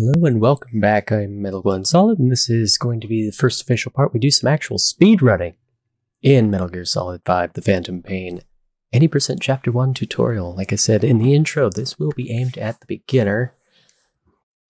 Hello and welcome back. I'm Metal Gear Solid, and this is going to be the first official part. We do some actual speed running in Metal Gear Solid 5: The Phantom Pain. 80% Chapter 1 tutorial. Like I said in the intro, this will be aimed at the beginner.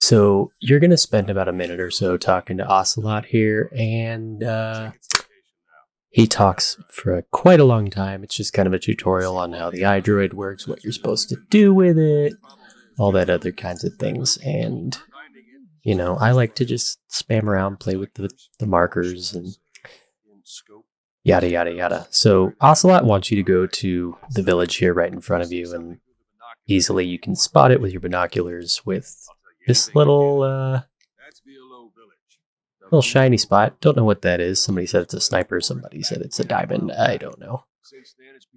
So you're going to spend about a minute or so talking to Ocelot here, and he talks for quite a long time. It's just kind of a tutorial on how the iDroid works, what you're supposed to do with it, all that other kinds of things. And you know, I like to just spam around, play with the markers and yada, yada, yada. So Ocelot wants you to go to the village here right in front of you, and easily you can spot it with your binoculars with this little shiny spot. Don't know what that is. Somebody said it's a sniper. Somebody said it's a diamond. I don't know.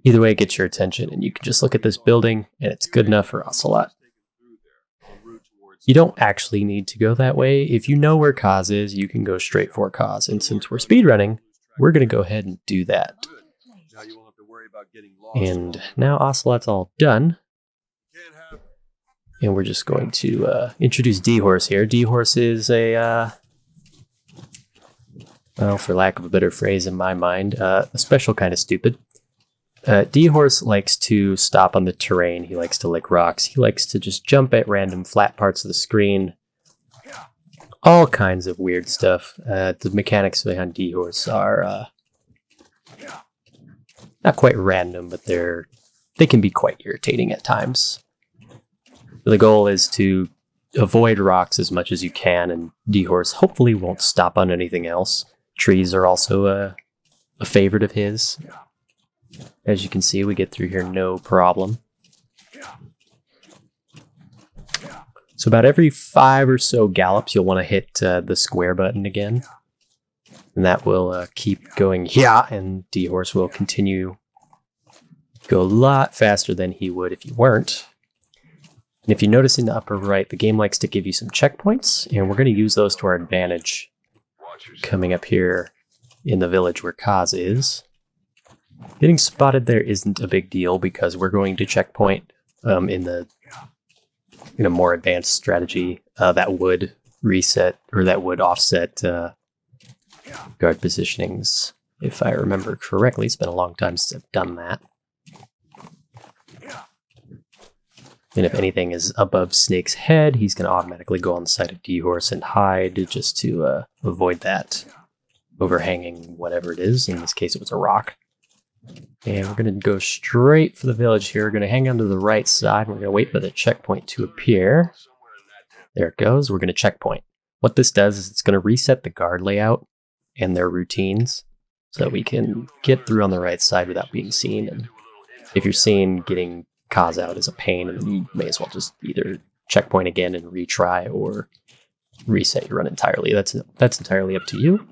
Either way, it gets your attention, and you can just look at this building, and it's good enough for Ocelot. You don't actually need to go that way. If you know where Kaz is, you can go straight for Kaz. And since we're speedrunning, we're going to go ahead and do that. And now Ocelot's all done. And we're just going to introduce D-Horse here. D-Horse is a, well, for lack of a better phrase in my mind, a special kind of stupid. D-Horse likes to stop on the terrain. He likes to lick rocks. He likes to just jump at random flat parts of the screen. All kinds of weird stuff. The mechanics behind D-Horse are not quite random, but they can be quite irritating at times. The goal is to avoid rocks as much as you can, and D-Horse hopefully won't stop on anything else. Trees are also a favorite of his. As you can see, we get through here no problem. So about every 5 or so gallops, you'll want to hit the square button again. And that will keep going, yeah, and D-Horse will continue to go a lot faster than he would if you weren't. And if you notice in the upper right, the game likes to give you some checkpoints, and we're going to use those to our advantage. Coming up here in the village where Kaz is. Getting spotted there isn't a big deal because we're going to checkpoint in a more advanced strategy that would reset or that would offset guard positionings. If I remember correctly, it's been a long time since I've done that. And if anything is above Snake's head, he's going to automatically go on the side of D-Horse and hide just to avoid that overhanging whatever it is. In this case, it was a rock. And we're going to go straight for the village here. We're going to hang on to the right side. We're going to wait for the checkpoint to appear. There it goes. We're going to checkpoint. What this does is it's going to reset the guard layout and their routines so that we can get through on the right side without being seen. And if you're seen, getting Kaz out is a pain, and you may as well just either checkpoint again and retry or reset your run entirely. That's entirely up to you.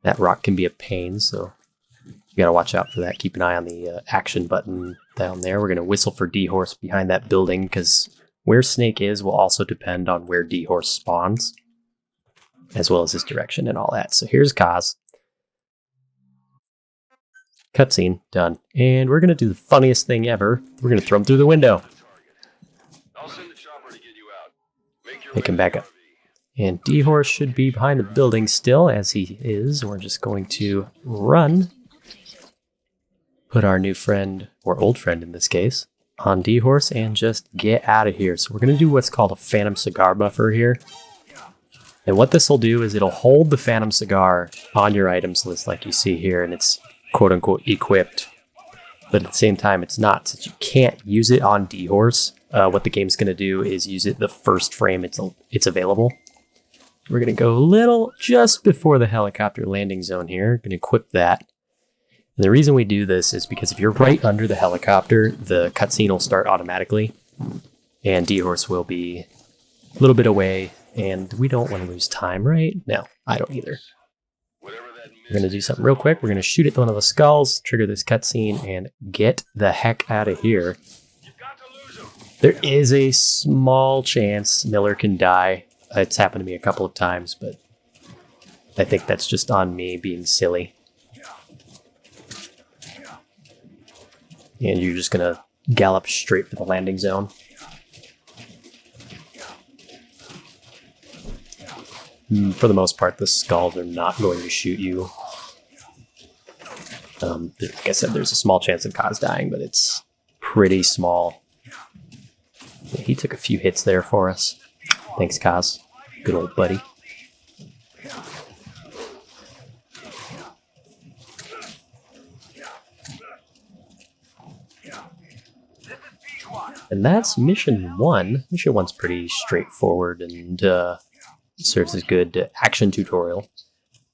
That rock can be a pain, so you gotta watch out for that. Keep an eye on the action button down there. We're gonna whistle for D-Horse behind that building, because where Snake is will also depend on where D-Horse spawns, as well as his direction and all that. So here's Kaz. Cutscene, done. And we're gonna do the funniest thing ever. We're gonna throw him through the window. Make him back up. And D-Horse should be behind the building still, as he is. We're just going to run. Put our new friend, or old friend in this case, on D-Horse and just get out of here. So we're going to do what's called a Phantom Cigar buffer here. And what this will do is it'll hold the Phantom Cigar on your items list like you see here, and it's quote-unquote equipped. But at the same time, it's not. Since you can't use it on D-Horse, what the game's going to do is use it the first frame it's available. We're going to go a little just before the helicopter landing zone here. Going to equip that. And the reason we do this is because if you're right under the helicopter, the cutscene will start automatically. And D-Horse will be a little bit away. And we don't want to lose time, right? No, I don't either. We're going to do something real quick. We're going to shoot at one of the skulls, trigger this cutscene, and get the heck out of here. There is a small chance Miller can die. It's happened to me a couple of times, but I think that's just on me being silly. And you're just going to gallop straight for the landing zone. for the most part, the skulls are not going to shoot you. Like I said, there's a small chance of Kaz dying, but it's pretty small. Yeah, he took a few hits there for us. Thanks, Kaz. Good old buddy. And that's mission 1. Mission 1's pretty straightforward and serves as good action tutorial.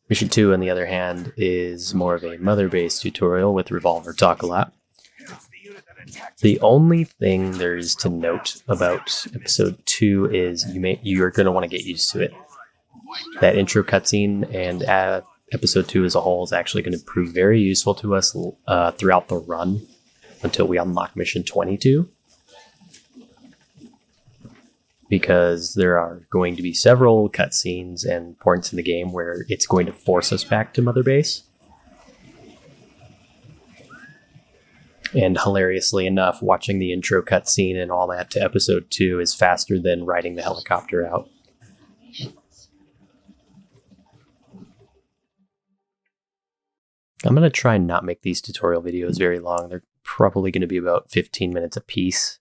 Mission 2, on the other hand, is more of a mother base tutorial with Revolver Talk a Lot. The only thing there is to note about episode 2 is you're going to want to get used to it. That intro cutscene and episode 2 as a whole is actually going to prove very useful to us throughout the run until we unlock mission 22. Because there are going to be several cutscenes and points in the game where it's going to force us back to Mother Base. And hilariously enough, watching the intro cutscene and all that to episode 2 is faster than riding the helicopter out. I'm going to try and not make these tutorial videos very long. They're probably going to be about 15 minutes a piece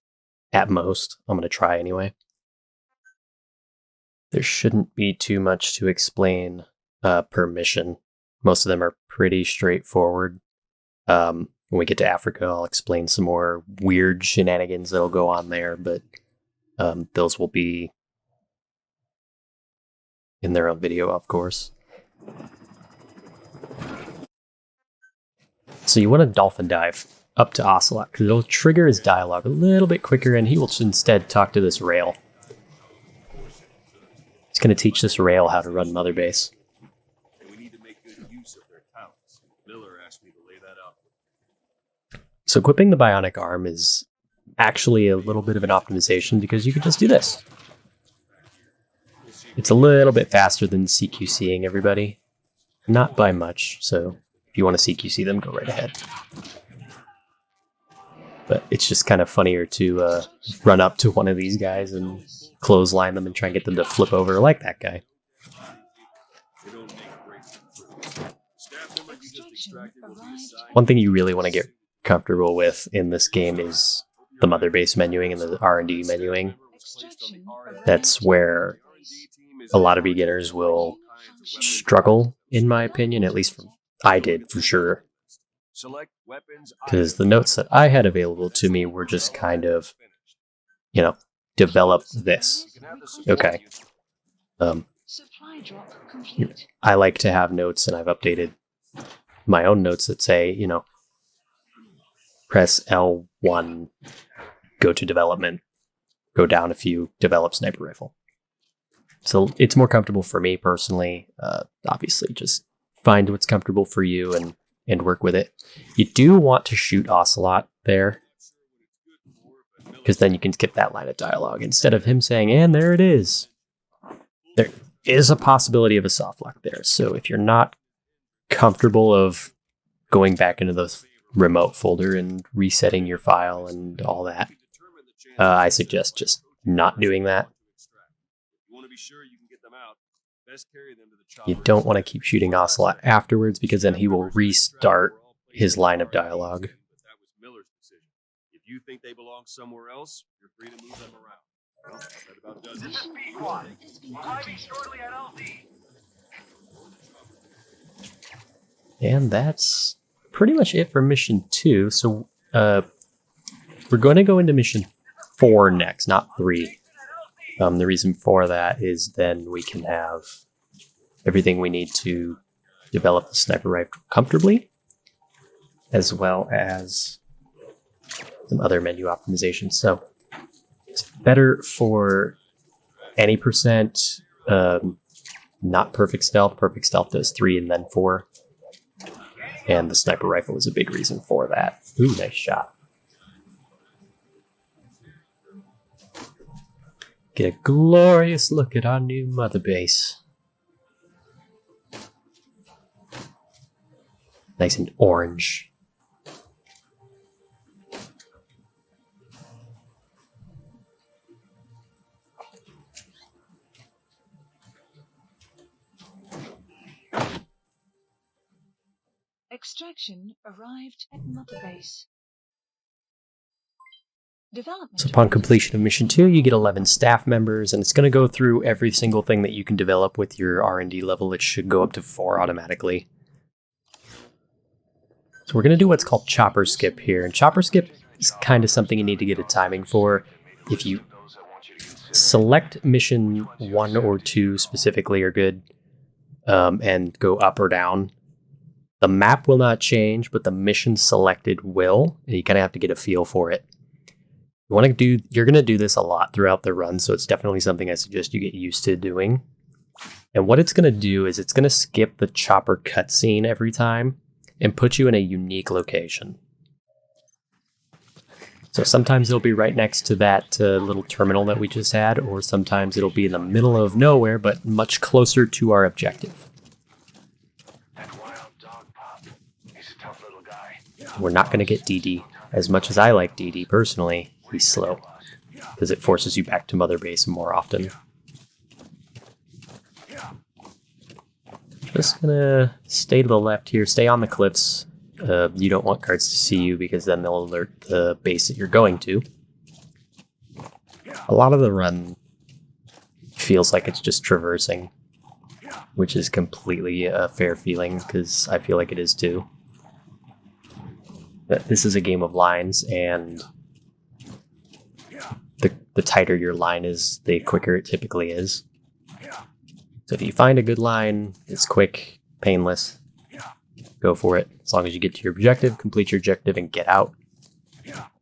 at most. I'm going to try anyway. There shouldn't be too much to explain per mission. Most of them are pretty straightforward. When we get to Africa, I'll explain some more weird shenanigans that'll go on there, but those will be in their own video, of course. So you want to dolphin dive up to Ocelot, because it'll trigger his dialogue a little bit quicker, and he will instead talk to this rail. He's going to teach this rail how to run Mother Base. We need to make good use of their talents. Miller asked me to lay that out. So equipping the bionic arm is actually a little bit of an optimization because you can just do this. It's a little bit faster than CQCing everybody. Not by much, so if you want to CQC them, go right ahead. But it's just kind of funnier to run up to one of these guys and clothesline them and try and get them to flip over like that guy. One thing you really want to get comfortable with in this game is the Mother Base menuing and the R&D menuing. That's where a lot of beginners will struggle, in my opinion, at least I did for sure. Because the notes that I had available to me were just kind of, develop this. Okay. I like to have notes, and I've updated my own notes that say, press L1, go to development, go down a few, develop sniper rifle. So it's more comfortable for me personally. Obviously, just find what's comfortable for you and work with it. You do want to shoot Ocelot there, because then you can skip that line of dialogue instead of him saying, and there it is. There is a possibility of a soft lock there. So if you're not comfortable of going back into the remote folder and resetting your file and all that, I suggest just not doing that. You don't want to keep shooting Ocelot afterwards, because then he will restart his line of dialogue. If you think they belong somewhere else, you're free to move them around. Well, that about does it. And that's pretty much it for mission 2. So we're going to go into mission 4 next, not 3. The reason for that is then we can have everything we need to develop the sniper rifle comfortably, as well as some other menu optimizations. So it's better for any percent, not perfect stealth. Perfect stealth does 3 and then 4. And the sniper rifle is a big reason for that. Ooh, nice shot. Get a glorious look at our new Mother Base. Nice and orange. Extraction arrived at Mother Base. So upon completion of mission 2, you get 11 staff members, and it's going to go through every single thing that you can develop with your R&D level. It should go up to 4 automatically. So we're going to do what's called chopper skip here, and chopper skip is kind of something you need to get a timing for. If you select mission 1 or 2 specifically are good, and go up or down, the map will not change, but the mission selected will, and you kind of have to get a feel for it. You're going to do this a lot throughout the run, so it's definitely something I suggest you get used to doing. And what it's going to do is it's going to skip the chopper cutscene every time and put you in a unique location. So sometimes it'll be right next to that little terminal that we just had, or sometimes it'll be in the middle of nowhere, but much closer to our objective. That wild dog pup. He's a tough little guy. We're not going to get DD. As much as I like DD personally, he's slow, because it forces you back to Mother Base more often. Just gonna stay to the left here, stay on the cliffs. You don't want guards to see you, because then they'll alert the base that you're going to. A lot of the run feels like it's just traversing, which is completely a fair feeling, because I feel like it is too. But this is a game of lines, and the tighter your line is, the quicker it typically is. So if you find a good line, it's quick, painless, go for it. As long as you get to your objective, complete your objective, and get out,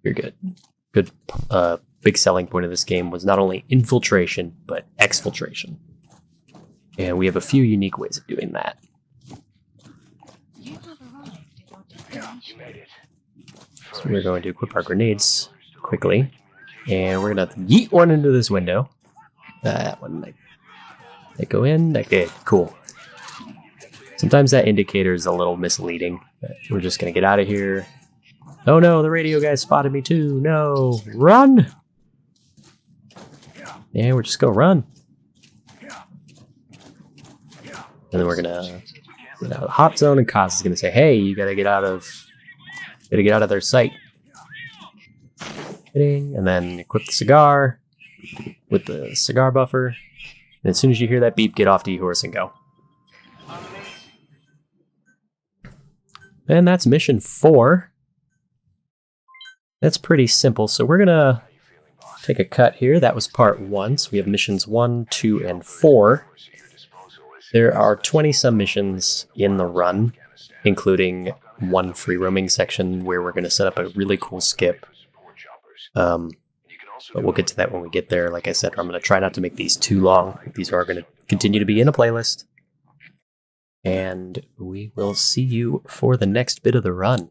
you're good. Good big selling point of this game was not only infiltration, but exfiltration. And we have a few unique ways of doing that. You have arrived at your destination. So we're going to equip our grenades quickly, and we're going to yeet one into this window. That one, they go in. Okay, cool. Sometimes that indicator is a little misleading, but we're just going to get out of here. Oh no, the radio guy spotted me too. No, run! Yeah, we're just going to run. And then we're going to get out of the hot zone, and Kaz is going to say, hey, you got to get out of their sight. And then equip the cigar with the cigar buffer. And as soon as you hear that beep, get off D-Horse and go. And that's mission 4. That's pretty simple. So we're going to take a cut here. That was part 1. So we have missions 1, 2, and 4. There are 20-some missions in the run, including one free roaming section where we're going to set up a really cool skip. But we'll get to that when we get there. Like I said, I'm going to try not to make these too long. These are going to continue to be in a playlist. And we will see you for the next bit of the run.